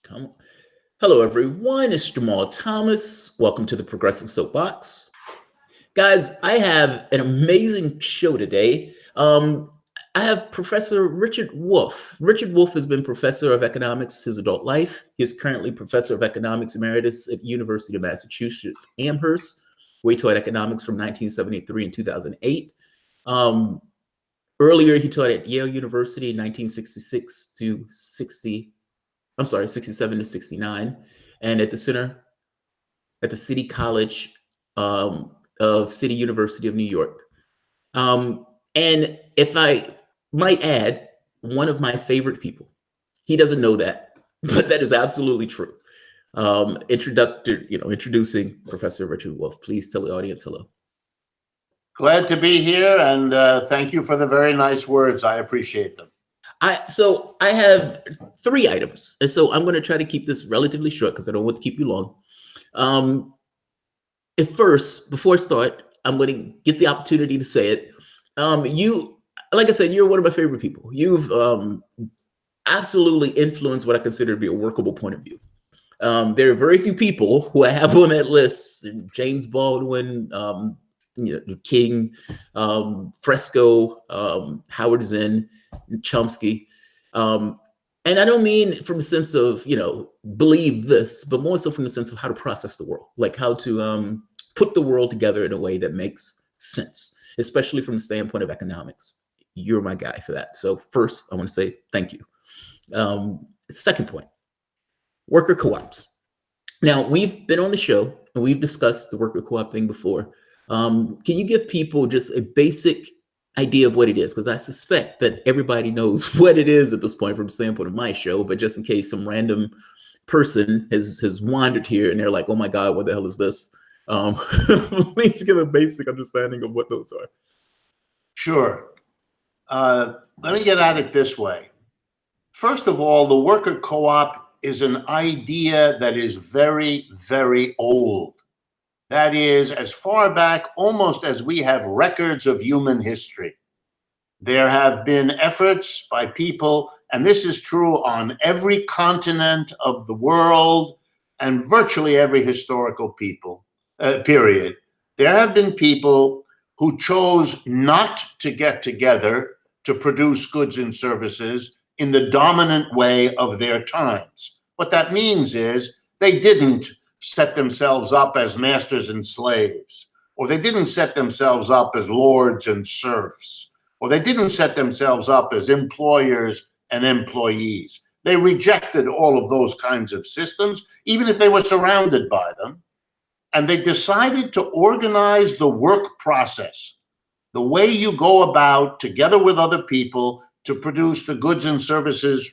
Come on. Hello, everyone. It's Jamarl Thomas. Welcome to the Progressive Soapbox. Guys, I have an amazing show today. I have Professor Richard Wolff. Richard Wolff has been professor of economics his adult life. He is currently professor of economics emeritus at University of Massachusetts Amherst, where he taught economics from 1973 and 2008. Earlier, he taught at Yale University in 1966 to 67 to 69, and at the Center at the City College of City University of New York. And if I might add, one of my favorite people. He doesn't know that, but that is absolutely true. Introducing Professor Richard Wolff. Please tell the audience hello. Glad to be here, and thank you for the very nice words. I appreciate them. So I have 3 items, and so I'm going to try to keep this relatively short because I don't want to keep you long. At first, before I start, I'm going to get the opportunity to say it. Like I said, you're one of my favorite people. You've absolutely influenced what I consider to be a workable point of view. There are very few people who I have on that list: James Baldwin, King, Fresco, Howard Zinn, Chomsky. And I don't mean from the sense of, believe this, but more so from the sense of how to process the world, like how to put the world together in a way that makes sense, especially from the standpoint of economics. You're my guy for that. So first, I want to say thank you. Second point, worker co-ops. Now, we've been on the show and we've discussed the worker co-op thing before. Can you give people just a basic idea of what it is? Because I suspect that everybody knows what it is at this point from the standpoint of my show, but just in case some random person has wandered here and they're like, oh my God, what the hell is this? Please give a basic understanding of what those are. Sure. Let me get at it this way. First of all, the worker co-op is an idea that is very, very old. That is, as far back almost as we have records of human history. There have been efforts by people, and this is true on every continent of the world and virtually every historical period. There have been people who chose not to get together to produce goods and services in the dominant way of their times. What that means is they didn't set themselves up as masters and slaves, or they didn't set themselves up as lords and serfs, or they didn't set themselves up as employers and employees. They rejected all of those kinds of systems, even if they were surrounded by them, and they decided to organize the work process, the way you go about together with other people to produce the goods and services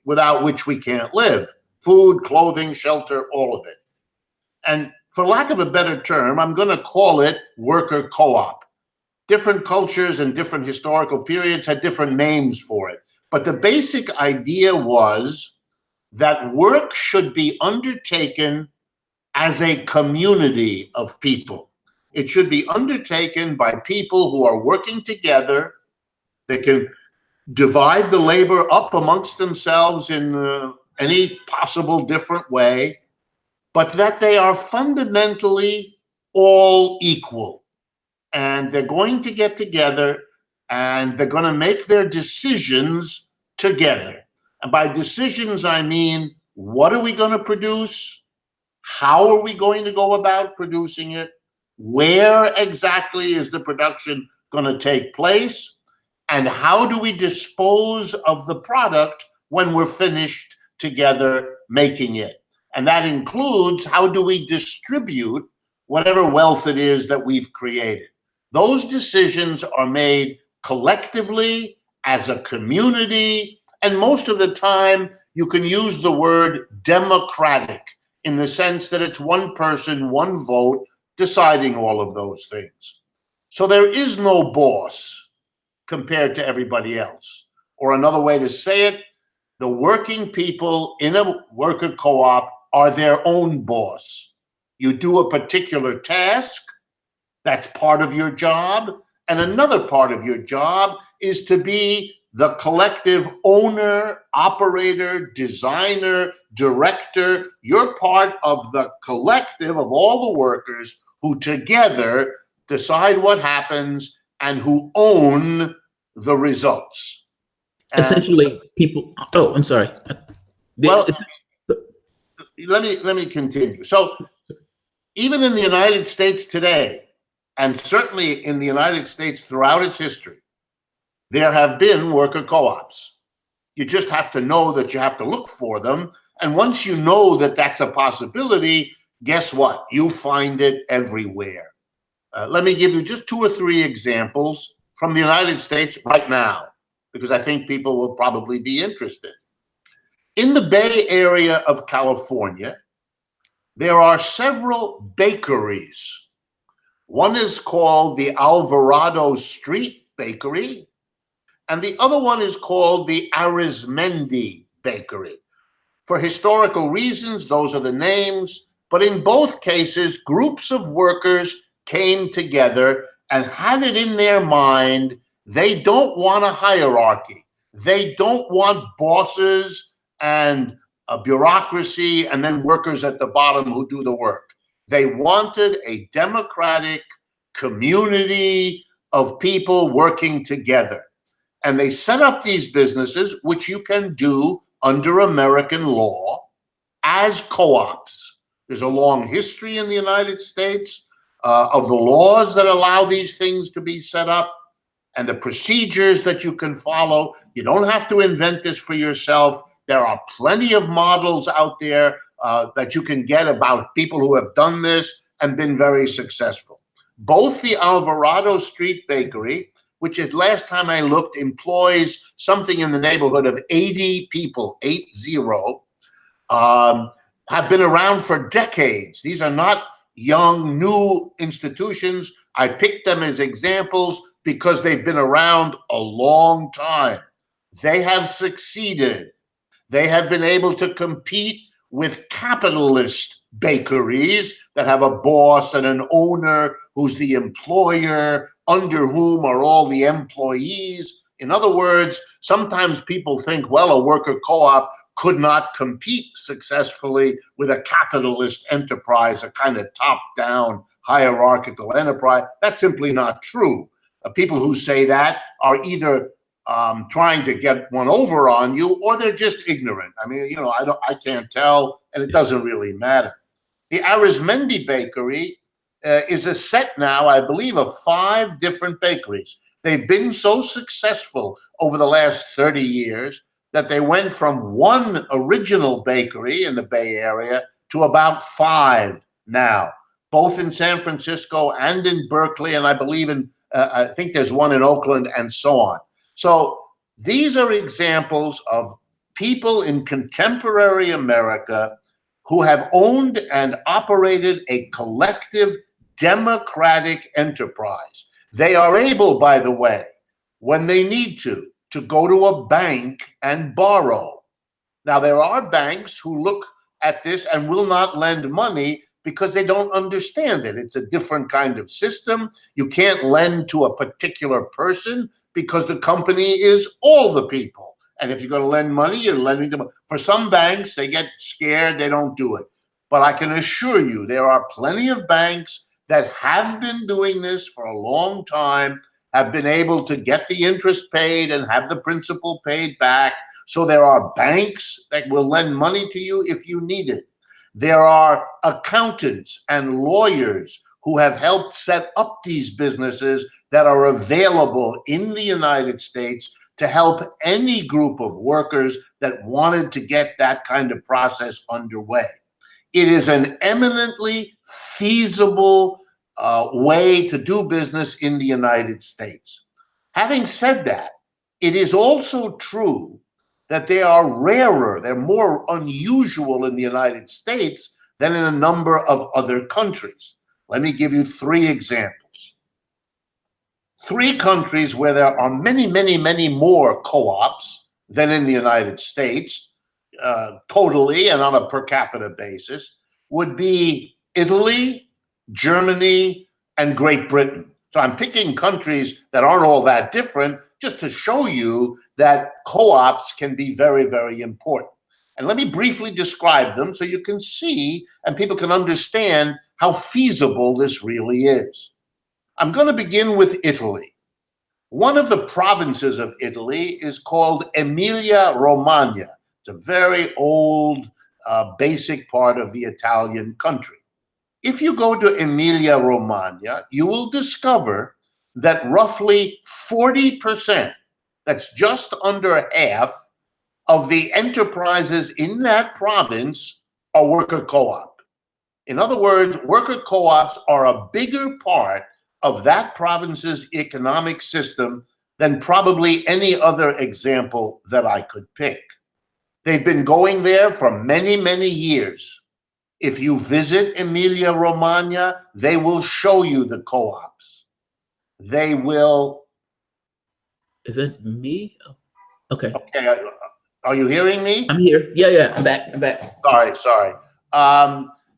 without which we can't live: food, clothing, shelter, all of it. And for lack of a better term, I'm going to call it worker co-op. Different cultures and different historical periods had different names for it. But the basic idea was that work should be undertaken as a community of people. It should be undertaken by people who are working together. They can divide the labor up amongst themselves in any possible different way, but that they are fundamentally all equal. And they're going to get together and they're going to make their decisions together. And by decisions, I mean, what are we going to produce? How are we going to go about producing it? Where exactly is the production going to take place? And how do we dispose of the product when we're finished together making it? And that includes, how do we distribute whatever wealth it is that we've created? Those decisions are made collectively as a community, and most of the time you can use the word democratic in the sense that it's one person, one vote deciding all of those things. So there is no boss compared to everybody else. Or another way to say it, the working people in a worker co-op are their own boss. You do a particular task, that's part of your job, and another part of your job is to be the collective owner, operator, designer, director. You're part of the collective of all the workers who together decide what happens and who own the results. And essentially, people. Oh, I'm sorry. well, let me continue. So even in the United States today, and certainly in the United States throughout its history, there have been worker co-ops. You just have to know that you have to look for them. And once you know that that's a possibility, guess what? You find it everywhere. Let me give you just 2 or 3 examples from the United States right now, because I think people will probably be interested. In the Bay Area of California, there are several bakeries. One is called the Alvarado Street Bakery, and the other one is called the Arizmendi Bakery. For historical reasons, those are the names, but in both cases, groups of workers came together and had it in their mind, they don't want a hierarchy. They don't want bosses and a bureaucracy and then workers at the bottom who do the work. They wanted a democratic community of people working together. And they set up these businesses, which you can do under American law, as co-ops. There's a long history in the United States of the laws that allow these things to be set up and the procedures that you can follow. You don't have to invent this for yourself. There are plenty of models out there that you can get about people who have done this and been very successful. Both the Alvarado Street Bakery, which is, last time I looked, employs something in the neighborhood of 80 people, 80, have been around for decades. These are not young, new institutions. I picked them as examples because they've been around a long time. They have succeeded. They have been able to compete with capitalist bakeries that have a boss and an owner who's the employer, under whom are all the employees. In other words, sometimes people think, well, a worker co-op could not compete successfully with a capitalist enterprise, a kind of top-down hierarchical enterprise. That's simply not true. People who say that are either trying to get one over on you, or they're just ignorant. I mean, I can't tell, and it doesn't really matter. The Arizmendi Bakery is a set now, I believe, of 5 different bakeries. They've been so successful over the last 30 years that they went from 1 original bakery in the Bay Area to about 5 now, both in San Francisco and in Berkeley, and I believe I think there's one in Oakland, and so on. So these are examples of people in contemporary America who have owned and operated a collective democratic enterprise. They are able, by the way, when they need to go to a bank and borrow. Now, there are banks who look at this and will not lend money because they don't understand it. It's a different kind of system. You can't lend to a particular person because the company is all the people. And if you're going to lend money, you're lending them. For some banks, they get scared, they don't do it. But I can assure you, there are plenty of banks that have been doing this for a long time, have been able to get the interest paid and have the principal paid back. So there are banks that will lend money to you if you need it. There are accountants and lawyers who have helped set up these businesses that are available in the United States to help any group of workers that wanted to get that kind of process underway. It is an eminently feasible way to do business in the United States. Having said that, it is also true that they are rarer, they're more unusual in the United States than in a number of other countries. Let me give you 3 examples. 3 countries where there are many, many, many more co-ops than in the United States, totally and on a per capita basis, would be Italy, Germany, and Great Britain. So I'm picking countries that aren't all that different just to show you that co-ops can be very, very important. And let me briefly describe them so you can see and people can understand how feasible this really is. I'm going to begin with Italy. One of the provinces of Italy is called Emilia-Romagna. It's a very old, basic part of the Italian country. If you go to Emilia-Romagna, you will discover that roughly 40%, that's just under half, of the enterprises in that province are worker co-op. In other words, worker co-ops are a bigger part of that province's economic system than probably any other example that I could pick. They've been going there for many, many years. If you visit Emilia-Romagna, they will show you the co-ops. They will. Is it me? Oh, okay. Okay. Are you hearing me? I'm here. Yeah. I'm back. Sorry.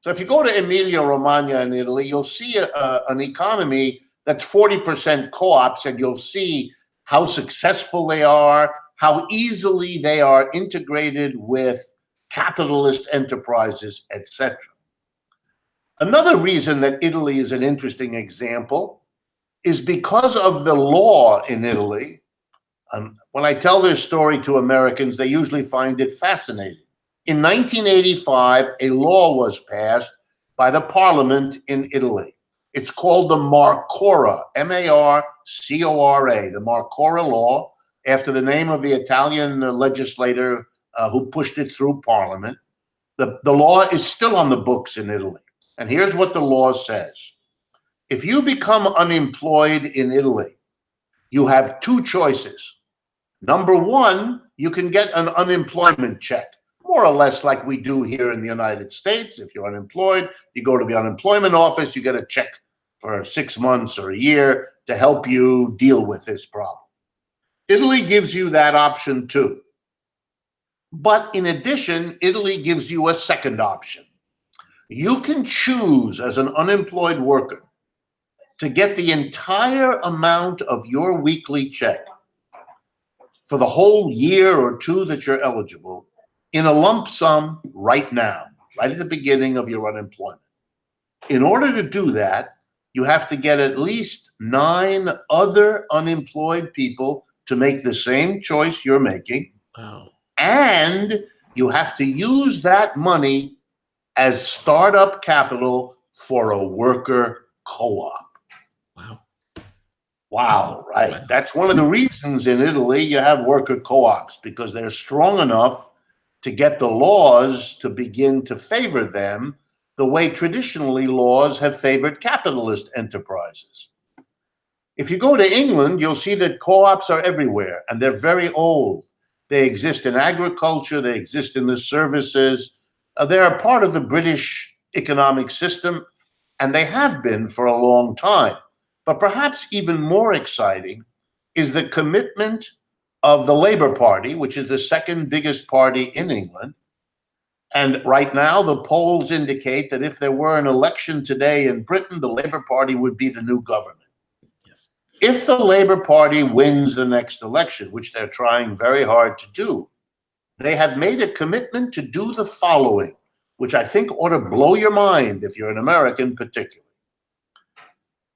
So if you go to Emilia-Romagna in Italy, you'll see an economy that's 40% co-ops, and you'll see how successful they are, how easily they are integrated with capitalist enterprises, etc. Another reason that Italy is an interesting example is because of the law in Italy. When I tell this story to Americans, they usually find it fascinating. In 1985, a law was passed by the parliament in Italy. It's called the Marcora, M-A-R-C-O-R-A, the Marcora law, after the name of the Italian legislator who pushed it through parliament. The law is still on the books in Italy. And here's what the law says. If you become unemployed in Italy, you have two choices. Number one, you can get an unemployment check, more or less like we do here in the United States. If you're unemployed, you go to the unemployment office, you get a check for 6 months or a year to help you deal with this problem. Italy gives you that option too. But in addition, Italy gives you a second option. You can choose as an unemployed worker to get the entire amount of your weekly check for the whole year or two that you're eligible in a lump sum right now, right at the beginning of your unemployment. In order to do that, you have to get at least 9 other unemployed people to make the same choice you're making. Wow. And you have to use that money as startup capital for a worker co-op. Wow, right. Wow. That's one of the reasons in Italy you have worker co-ops, because they're strong enough to get the laws to begin to favor them the way traditionally laws have favored capitalist enterprises. If you go to England, you'll see that co-ops are everywhere, and they're very old. They exist in agriculture, they exist in the services. They're a part of the British economic system, and they have been for a long time. But perhaps even more exciting is the commitment of the Labour Party, which is the second biggest party in England. And right now, the polls indicate that if there were an election today in Britain, the Labour Party would be the new government. Yes. If the Labour Party wins the next election, which they're trying very hard to do, they have made a commitment to do the following, which I think ought to blow your mind if you're an American particularly.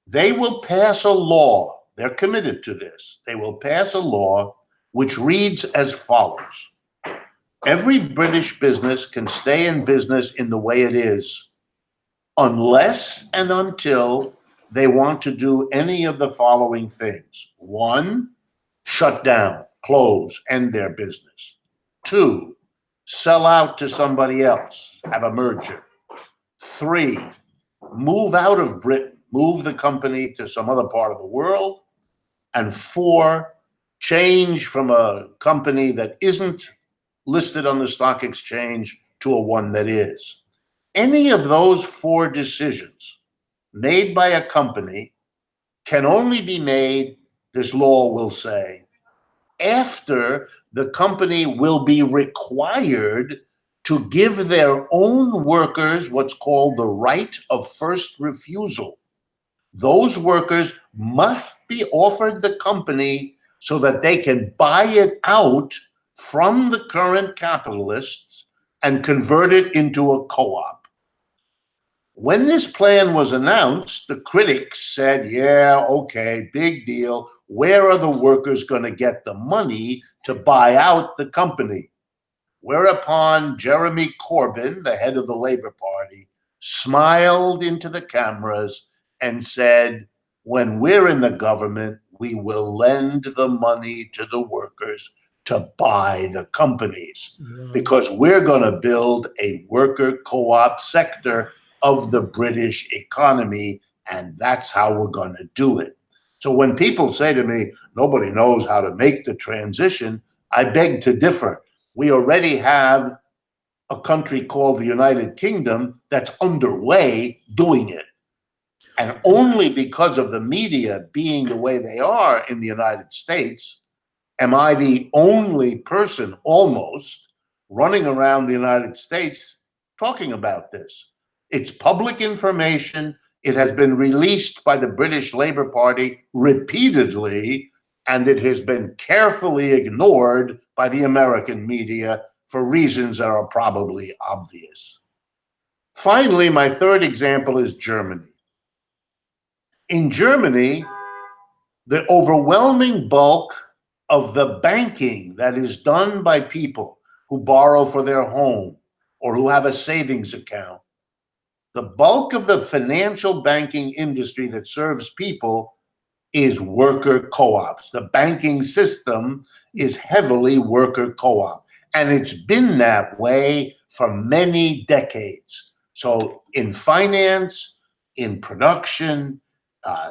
They will pass a law, they're committed to this, they will pass a law which reads as follows. Every British business can stay in business in the way it is, unless and until they want to do any of the following things. 1, shut down, close, end their business. 2, sell out to somebody else, have a merger. 3, move out of Britain, move the company to some other part of the world. And 4, change from a company that isn't listed on the stock exchange to a one that is. Any of those 4 decisions made by a company can only be made, this law will say, after the company will be required to give their own workers what's called the right of first refusal. those workers must be offered the company so that they can buy it out from the current capitalists and convert it into a co-op. When this plan was announced, the critics said, yeah, okay, big deal. Where are the workers going to get the money to buy out the company? Whereupon Jeremy Corbyn, the head of the Labour Party, smiled into the cameras and said, when we're in the government, we will lend the money to the workers to buy the companies, because we're going to build a worker co-op sector of the British economy, and that's how we're going to do it. So when people say to me, nobody knows how to make the transition, I beg to differ. We already have a country called the United Kingdom that's underway doing it. And only because of the media being the way they are in the United States, am I the only person almost running around the United States talking about this. It's public information. It has been released by the British Labour Party repeatedly, and it has been carefully ignored by the American media for reasons that are probably obvious. Finally, my third example is Germany. In Germany, the overwhelming bulk of the banking that is done by people who borrow for their home or who have a savings account, the bulk of the financial banking industry that serves people is worker co-ops. The banking system is heavily worker co-op, and it's been that way for many decades. So in finance, in production,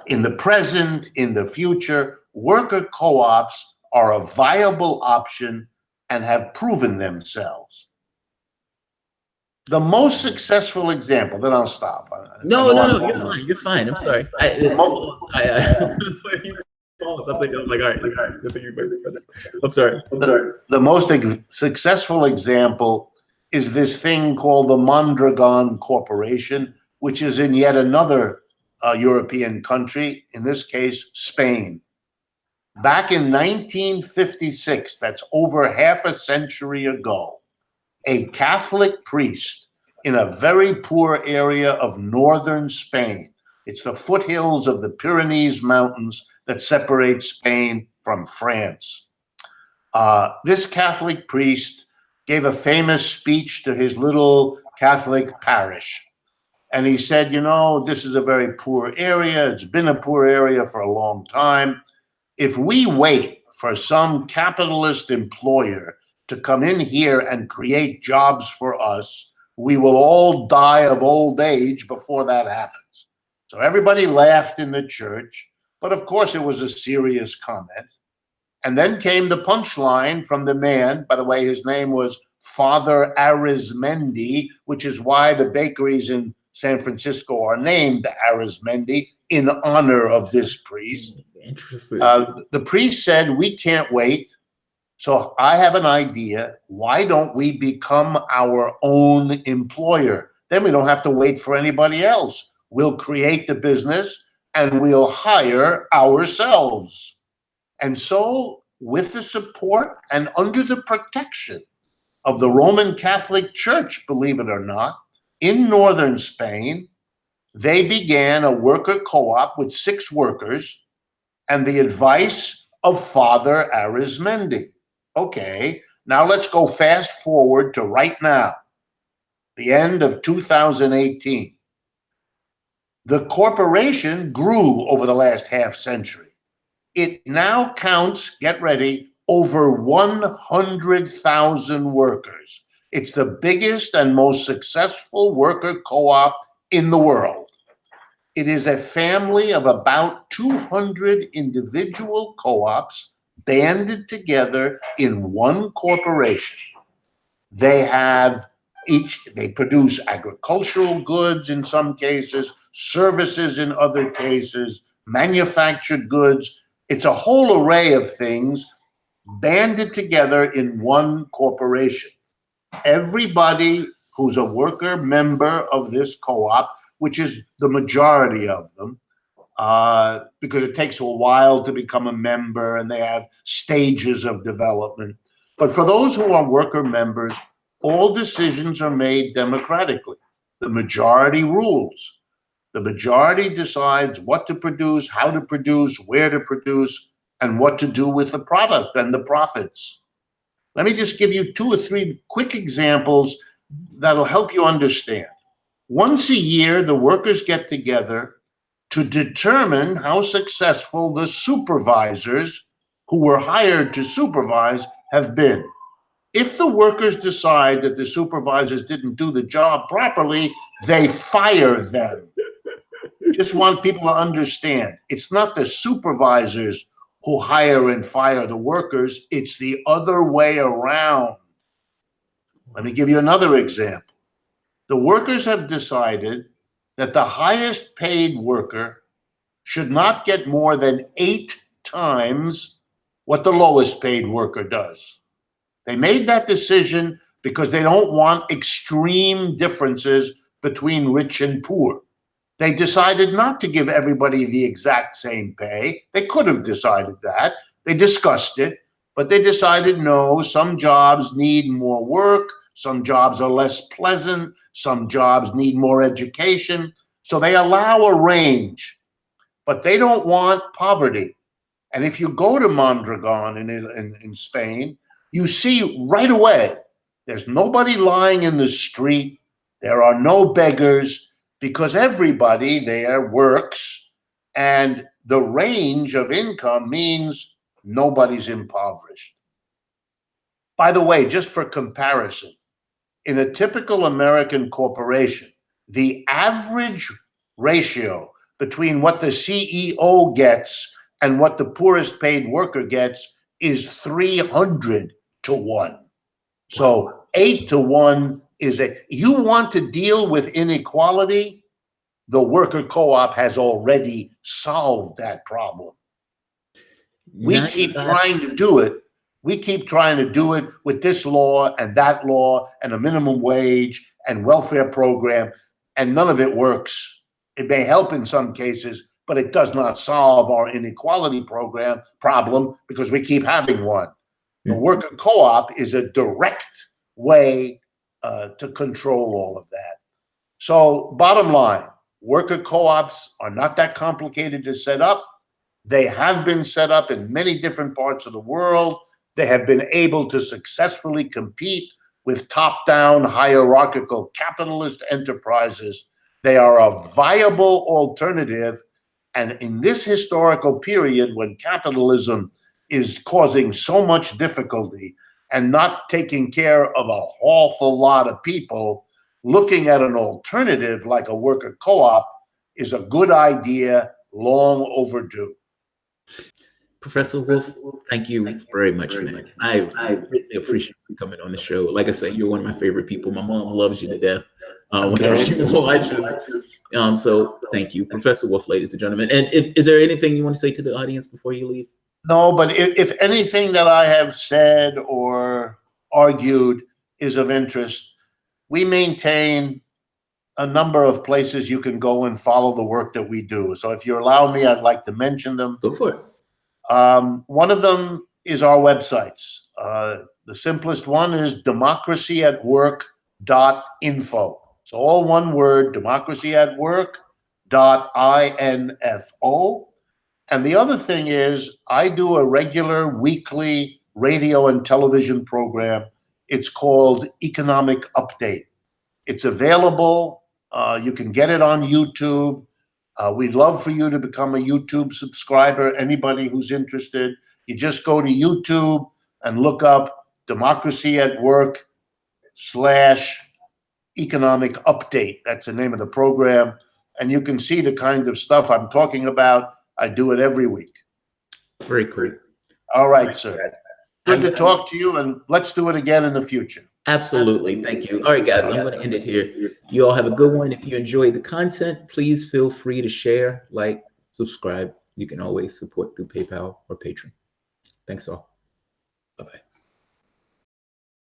in the present, in the future, worker co-ops are a viable option and have proven themselves. The most successful example, then I'll stop. No, you're fine. You're fine. I'm sorry. I think I'm like, all right. I think you might be finished. I'm sorry. The most successful example is this thing called the Mondragon Corporation, which is in yet another European country, in this case, Spain. Back in 1956, that's over half a century ago, a Catholic priest in a very poor area of northern Spain. It's the foothills of the Pyrenees Mountains that separate Spain from France. This Catholic priest gave a famous speech to his little Catholic parish. And he said, you know, this is a very poor area. It's been a poor area for a long time. If we wait for some capitalist employer to come in here and create jobs for us, we will all die of old age before that happens. So everybody laughed in the church, but of course it was a serious comment. And then came the punchline from the man. By the way, his name was Father Arizmendi, which is why the bakeries in San Francisco are named Arizmendi in honor of this priest. Interesting. The priest said, we can't wait. So I have an idea. Why don't we become our own employer? Then we don't have to wait for anybody else. We'll create the business and we'll hire ourselves. And so with the support and under the protection of the Roman Catholic Church, believe it or not, in northern Spain, they began a worker co-op with 6 workers and the advice of Father Arizmendi. Okay, now let's go fast forward to right now, the end of 2018. The corporation grew over the last half century. It now counts, get ready, over 100,000 workers. It's the biggest and most successful worker co-op in the world. It is a family of about 200 individual co-ops banded together in one corporation. They produce agricultural goods in some cases, services in other cases, manufactured goods. It's a whole array of things banded together in one corporation. Everybody who's a worker member of this co-op, which is the majority of them, because it takes a while to become a member and they have stages of development. But for those who are worker members, all decisions are made democratically. The majority rules. The majority decides what to produce, how to produce, where to produce, and what to do with the product and the profits. Let me just give you 2 or 3 quick examples that'll help you understand. Once a year, the workers get together to determine how successful the supervisors who were hired to supervise have been. If the workers decide that the supervisors didn't do the job properly, they fire them. Just want people to understand, it's not the supervisors who hire and fire the workers, it's the other way around. Let me give you another example. The workers have decided that the highest paid worker should not get more than 8 times what the lowest paid worker does. They made that decision because they don't want extreme differences between rich and poor. They decided not to give everybody the exact same pay. They could have decided that. They discussed it, but they decided no, some jobs need more work, some jobs are less pleasant, some jobs need more education. So they allow a range. But they don't want poverty. And if you go to Mondragon in Spain, you see right away, there's nobody lying in the street. There are no beggars because everybody there works. And the range of income means nobody's impoverished. By the way, just for comparison, in a typical American corporation, the average ratio between what the CEO gets and what the poorest paid worker gets is 300 to 1. So 8 to 1 is you want to deal with inequality, the worker co-op has already solved that problem. We keep trying to do it. We keep trying to do it with this law and that law and a minimum wage and welfare program, and none of it works. It may help in some cases, but it does not solve our inequality problem because we keep having one. The worker co-op is a direct way to control all of that. So bottom line, worker co-ops are not that complicated to set up. They have been set up in many different parts of the world. They have been able to successfully compete with top-down hierarchical capitalist enterprises. They are a viable alternative. And in this historical period when capitalism is causing so much difficulty and not taking care of an awful lot of people, looking at an alternative like a worker co-op is a good idea, long overdue. Professor Wolff, thank you very much, man. I really appreciate you coming on the show. Like I said, you're one of my favorite people. My mom loves you to death whenever she watches. So thank you, Professor Wolff, ladies and gentlemen. And is there anything you want to say to the audience before you leave? No, but if anything that I have said or argued is of interest, we maintain a number of places you can go and follow the work that we do. So if you allow me, I'd like to mention them. Go for it. One of them is our websites. The simplest one is democracyatwork.info. It's all one word, democracyatwork.info. And the other thing is I do a regular weekly radio and television program. It's called Economic Update. It's available. You can get it on YouTube. We'd love for you to become a YouTube subscriber. Anybody who's interested, you just go to YouTube and look up Democracy at Work /Economic Update. That's the name of the program. And you can see the kinds of stuff I'm talking about. I do it every week. Very cool. All right, sir. Good to talk to you, and let's do it again in the future. Absolutely. Thank you. All right, guys, I'm going to end it here. You all have a good one. If you enjoyed the content, please feel free to share, like, subscribe. You can always support through PayPal or Patreon. Thanks all.